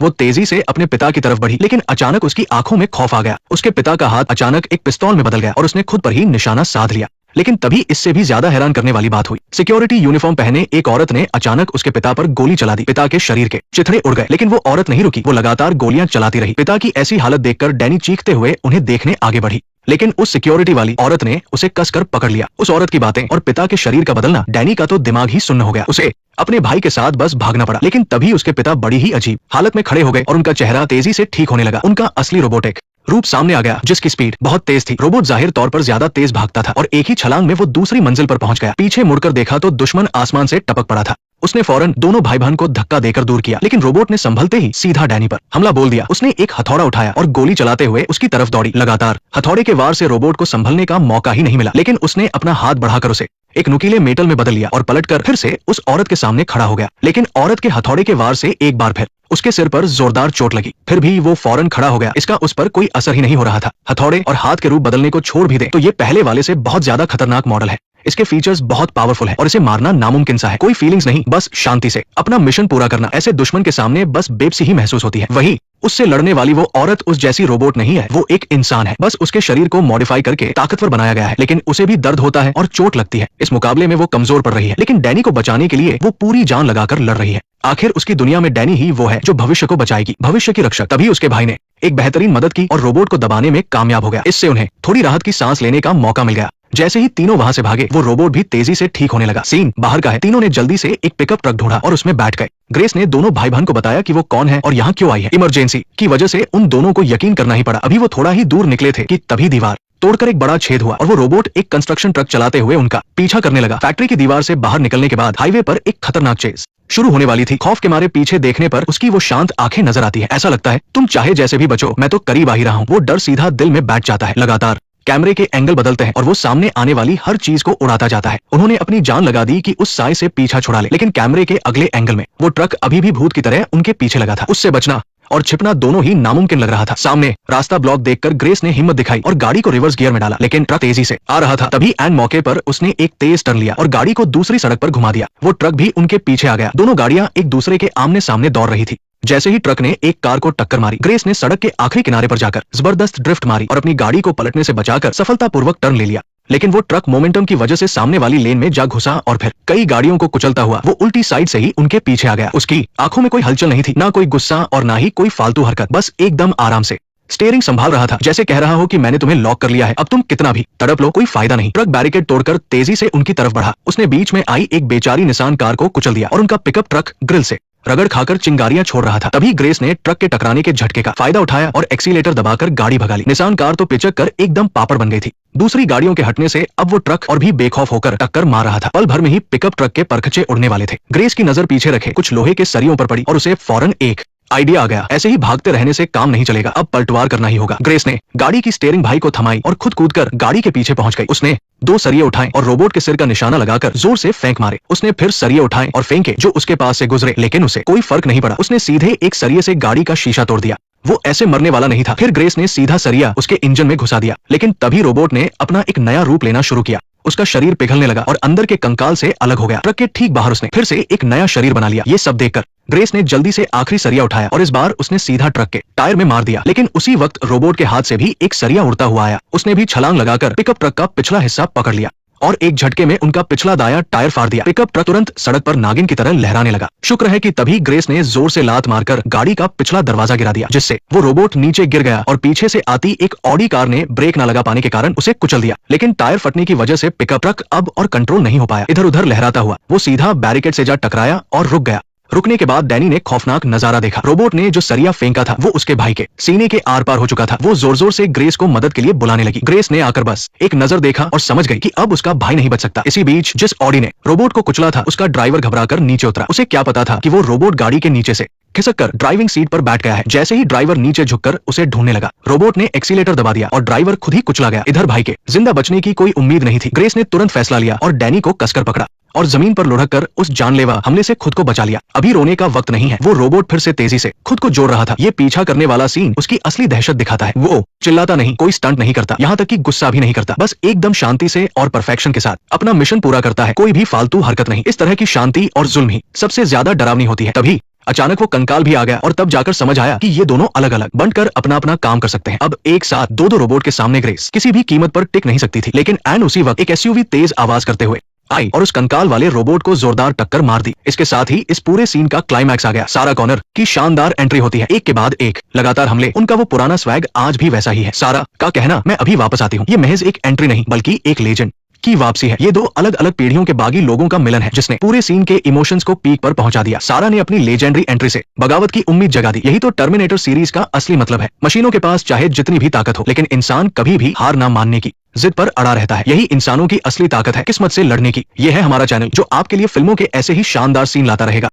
वो तेजी से अपने पिता की तरफ बढ़ी, लेकिन अचानक उसकी आंखों में खौफ आ गया। उसके पिता का हाथ अचानक एक पिस्तौल में बदल गया और उसने खुद पर ही निशाना साध लिया। लेकिन तभी इससे भी ज्यादा हैरान करने वाली बात हुई। सिक्योरिटी यूनिफॉर्म पहने एक औरत ने अचानक उसके पिता पर गोली चला दी। पिता के शरीर के चिथड़े उड़ गए, लेकिन वो औरत नहीं रुकी। वो लगातार गोलियां चलाती रही। पिता की ऐसी हालत देखकर डैनी चीखते हुए उन्हें देखने आगे बढ़ी, लेकिन उस सिक्योरिटी वाली औरत ने उसे कसकर पकड़ लिया। उस औरत की बातें और पिता के शरीर का बदलना, डैनी का तो दिमाग ही सुन्न हो गया। उसे अपने भाई के साथ बस भागना पड़ा, लेकिन तभी उसके पिता बड़ी ही अजीब हालत में खड़े हो गए और उनका चेहरा तेजी से ठीक होने लगा। उनका असली रोबोटिक रूप सामने आ गया, जिसकी स्पीड बहुत तेज थी। रोबोट जाहिर तौर पर ज्यादा तेज भागता था और एक ही छलांग में वो दूसरी मंजिल पर पहुंच गया। पीछे मुड़कर देखा तो दुश्मन आसमान से टपक पड़ा था। उसने फौरन दोनों भाई बहन को धक्का देकर दूर किया, लेकिन रोबोट ने संभलते ही सीधा डैनी पर हमला बोल दिया। उसने एक हथौड़ा उठाया और गोली चलाते हुए उसकी तरफ दौड़ी। लगातार हथौड़े के वार से रोबोट को संभलने का मौका ही नहीं मिला, लेकिन उसने अपना हाथ बढ़ाकर उसे एक नुकीले मेटल में बदल लिया और पलटकर फिर से उस औरत के सामने खड़ा हो गया। लेकिन औरत के हथौड़े के वार से एक बार फिर उसके सिर पर जोरदार चोट लगी। फिर भी वो फौरन खड़ा हो गया। इसका उस पर कोई असर ही नहीं हो रहा था। हथौड़े और हाथ के रूप बदलने को छोड़ भी दे तो ये पहले वाले से बहुत ज्यादा खतरनाक मॉडल है। इसके फीचर्स बहुत पावरफुल है और इसे मारना नामुमकिन सा है। कोई फीलिंग्स नहीं, बस शांति से अपना मिशन पूरा करना। ऐसे दुश्मन के सामने बस बेबसी ही महसूस होती है। वही उससे लड़ने वाली वो औरत उस जैसी रोबोट नहीं है, वो एक इंसान है। बस उसके शरीर को मॉडिफाई करके ताकतवर बनाया गया है, लेकिन उसे भी दर्द होता है और चोट लगती है। इस मुकाबले में वो कमजोर पड़ रही है, लेकिन डैनी को बचाने के लिए वो पूरी जान लगाकर लड़ रही है। आखिर उसकी दुनिया में डैनी ही वो है जो भविष्य को बचाएगी, भविष्य की रक्षक। तभी उसके भाई ने एक बेहतरीन मदद की और रोबोट को दबाने में कामयाब हो गया। इससे उन्हें थोड़ी राहत की सांस लेने का मौका मिल गया। जैसे ही तीनों वहां से भागे, वो रोबोट भी तेजी से ठीक होने लगा। सीन बाहर का है। तीनों ने जल्दी से एक पिकअप ट्रक ढूंढा और उसमें बैठ गए। ग्रेस ने दोनों भाई बहन को बताया कि वो कौन है और यहाँ क्यों आई है। इमरजेंसी की वजह से उन दोनों को यकीन करना ही पड़ा। अभी वो थोड़ा ही दूर निकले थे कि तभी दीवार तोड़कर एक बड़ा छेद हुआ और वो रोबोट एक कंस्ट्रक्शन ट्रक चलाते हुए उनका पीछा करने लगा। फैक्ट्री की दीवार से बाहर निकलने के बाद हाईवे पर एक खतरनाक चेज शुरू होने वाली थी। खौफ के मारे पीछे देखने पर उसकी वो शांत आंखें नजर आती है। ऐसा लगता है तुम चाहे जैसे भी बचो, मैं तो करीब आ ही रहा हूँ। वो डर सीधा दिल में बैठ जाता है। लगातार कैमरे के एंगल बदलते हैं और वो सामने आने वाली हर चीज को उड़ाता जाता है। उन्होंने अपनी जान लगा दी कि उस साय से पीछा छुड़ा ले, लेकिन कैमरे के अगले एंगल में वो ट्रक अभी भी भूत की तरह उनके पीछे लगा था। उससे बचना और छिपना दोनों ही नामुमकिन लग रहा था। सामने रास्ता ब्लॉक देखकर ग्रेस ने हिम्मत दिखाई और गाड़ी को रिवर्स गियर में डाला, लेकिन ट्रक तेजी से आ रहा था। तभी एन मौके पर उसने एक तेज टर्न लिया और गाड़ी को दूसरी सड़क पर घुमा दिया। वो ट्रक भी उनके पीछे आ गया। दोनों गाड़ियां एक दूसरे के आमने सामने दौड़ रही थी। जैसे ही ट्रक ने एक कार को टक्कर मारी, ग्रेस ने सड़क के आखिरी किनारे पर जाकर जबरदस्त ड्रिफ्ट मारी और अपनी गाड़ी को पलटने से बचाकर सफलतापूर्वक टर्न ले लिया। लेकिन वो ट्रक मोमेंटम की वजह से सामने वाली लेन में जा घुसा और फिर कई गाड़ियों को कुचलता हुआ वो उल्टी साइड से ही उनके पीछे आ गया। उसकी आंखों में कोई हलचल नहीं थी, ना कोई गुस्सा और ना ही कोई फालतू हरकत। बस एकदम आराम से स्टीयरिंग संभाल रहा था, जैसे कह रहा हो कि मैंने तुम्हें लॉक कर लिया है, अब तुम कितना भी तड़प लो, कोई फायदा नहीं। ट्रक बैरिकेड तोड़कर तेजी से उनकी तरफ बढ़ा। उसने बीच में आई एक बेचारी निसान कार को कुचल दिया और उनका पिकअप ट्रक ग्रिल से रगड़ खाकर चिंगारियां छोड़ रहा था। तभी ग्रेस ने ट्रक के टकराने के झटके का फायदा उठाया और एक्सीलेटर दबाकर गाड़ी भगा ली। निसान कार तो पिचक कर एकदम पापड़ बन गई थी। दूसरी गाड़ियों के हटने से अब वो ट्रक और भी बेखौफ होकर टक्कर मार रहा था। पल भर में ही पिकअप ट्रक के परखचे उड़ने वाले थे। ग्रेस की नजर पीछे रखे कुछ लोहे के सरियों पर पड़ी और उसे फौरन एक आइडिया आ गया। ऐसे ही भागते रहने से काम नहीं चलेगा, अब पलटवार करना ही होगा। ग्रेस ने गाड़ी की स्टीयरिंग भाई को थमाई और खुद कूदकर गाड़ी के पीछे पहुंच गई। उसने दो सरिये उठाए और रोबोट के सिर का निशाना लगाकर जोर से फेंक मारे। उसने फिर सरिये उठाए और फेंके जो उसके पास से गुजरे, लेकिन उसे कोई फर्क नहीं पड़ा। उसने सीधे एक सरिये से गाड़ी का शीशा तोड़ दिया। वो ऐसे मरने वाला नहीं था। फिर ग्रेस ने सीधा सरिया उसके इंजन में घुसा दिया, लेकिन तभी रोबोट ने अपना एक नया रूप लेना शुरू किया। उसका शरीर पिघलने लगा और अंदर के कंकाल से अलग हो गया। ट्रक के ठीक बाहर उसने फिर से एक नया शरीर बना लिया। ये सब देखकर ग्रेस ने जल्दी से आखिरी सरिया उठाया और इस बार उसने सीधा ट्रक के टायर में मार दिया। लेकिन उसी वक्त रोबोट के हाथ से भी एक सरिया उड़ता हुआ आया। उसने भी छलांग लगाकर पिकअप ट्रक का पिछला हिस्सा पकड़ लिया और एक झटके में उनका पिछला दायां टायर फाड़ दिया। पिकअप ट्रक तुरंत सड़क पर नागिन की तरह लहराने लगा। शुक्र है कि तभी ग्रेस ने जोर से लात मारकर गाड़ी का पिछला दरवाजा गिरा दिया, जिससे वो रोबोट नीचे गिर गया और पीछे से आती एक ऑडी कार ने ब्रेक न लगा पाने के कारण उसे कुचल दिया। लेकिन टायर फटने की वजह से पिकअप ट्रक अब और कंट्रोल नहीं हो पाया। इधर उधर लहराता हुआ वो सीधा बैरिकेड से जा टकराया और रुक गया। रुकने के बाद डैनी ने खौफनाक नजारा देखा। रोबोट ने जो सरिया फेंका था वो उसके भाई के सीने के आर पार हो चुका था। वो जोर जोर से ग्रेस को मदद के लिए बुलाने लगी। ग्रेस ने आकर बस एक नजर देखा और समझ गई कि अब उसका भाई नहीं बच सकता। इसी बीच जिस ऑडी ने रोबोट को कुचला था उसका ड्राइवर घबराकर नीचे उतरा। उसे क्या पता था कि वो रोबोट गाड़ी के नीचे से खिसककर ड्राइविंग सीट पर बैठ गया है। जैसे ही ड्राइवर नीचे झुककर उसे ढूंढने लगा, रोबोट ने एक्सीलेटर दबा दिया और ड्राइवर खुद ही कुचला गया। इधर भाई के जिंदा बचने की कोई उम्मीद नहीं थी। ग्रेस ने तुरंत फैसला लिया और डैनी को कसकर पकड़ा और जमीन पर लुढ़क कर उस जानलेवा हमले से खुद को बचा लिया। अभी रोने का वक्त नहीं है। वो रोबोट फिर से तेजी से खुद को जोड़ रहा था। ये पीछा करने वाला सीन उसकी असली दहशत दिखाता है। वो चिल्लाता नहीं, कोई स्टंट नहीं करता, यहाँ तक कि गुस्सा भी नहीं करता। बस एकदम शांति से और परफेक्शन के साथ अपना मिशन पूरा करता है। कोई भी फालतू हरकत नहीं। इस तरह की शांति और जुल्म ही सबसे ज्यादा डरावनी होती है। तभी अचानक वो कंकाल भी आ गया और तब जाकर समझ आया कि ये दोनों अलग अलग बनकर अपना अपना काम कर सकते हैं। अब एक साथ दो रोबोट के सामने ग्रेस किसी भी कीमत पर टिक नहीं सकती थी, लेकिन एन उसी वक्त एक एसयूवी तेज आवाज करते हुए आई और उस कंकाल वाले रोबोट को जोरदार टक्कर मार दी। इसके साथ ही इस पूरे सीन का क्लाइमैक्स आ गया। सारा कॉनर की शानदार एंट्री होती है, एक के बाद एक लगातार हमले। उनका वो पुराना स्वैग आज भी वैसा ही है। सारा का कहना, मैं अभी वापस आती हूँ, ये महज एक एंट्री नहीं बल्कि एक लेजेंड की वापसी है। ये दो अलग अलग पीढ़ियों के बागी लोगों का मिलन है जिसने पूरे सीन के इमोशंस को पीक पर पहुंचा दिया। सारा ने अपनी लेजेंडरी एंट्री से बगावत की उम्मीद जगा दी। यही तो टर्मिनेटर सीरीज का असली मतलब है। मशीनों के पास चाहे जितनी भी ताकत हो, लेकिन इंसान कभी भी हार ना मानने की जिद पर अड़ा रहता है। यही इंसानों की असली ताकत है, किस्मत से लड़ने की। यह है हमारा चैनल जो आपके लिए फिल्मों के ऐसे ही शानदार सीन लाता रहेगा।